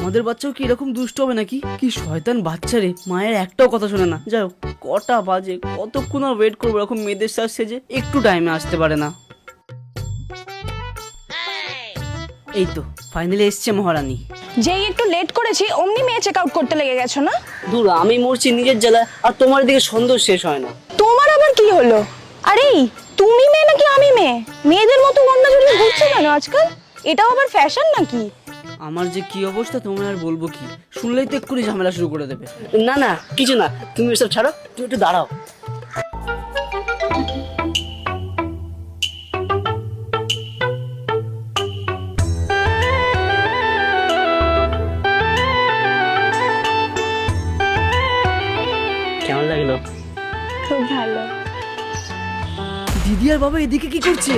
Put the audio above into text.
আমাদের বাচ্চাও কি এরকম দুষ্ট হবে নাকি? কি শয়তান বাচ্চা রে, মায়ের একটাও কথা শোনে না। যাই হোক, কটা বাজে, কতক্ষণ আর ওয়েট করবো এরকম মেয়েদের সাথে সেজে? একটু টাইমে আসতে পারে না। এই তো ফাইনালি এসছে মহারানী। যেই একটু লেট করেছি অমনি মেয়ে চেক আউট করতে লেগে গেছো না? দূর, আমি মরছি নিজের জ্বালায়, আর তোমার দিকে সন্দেহ শেষ হয় না। তোমার আবার কি হলো? আরে তুমি মেয়ে নাকি আমি মেয়ে? মেয়েদের মতো বন্ধা জড়িয়ে ঘুরছো কেন আজকাল? এটাও আবার ফ্যাশন নাকি? আমার যে কি অবস্থা তোমার আর বলবো কি, শুনলেই তো এক্ষুনি ঝামেলা শুরু করে দেবে। না না, কিছু না, তুমি এসব ছাড়ো, তুমি একটু দাঁড়াও। কেমন লাগলো? খুব ভালো। দিদি আর বাবা এদিকে কি করছে?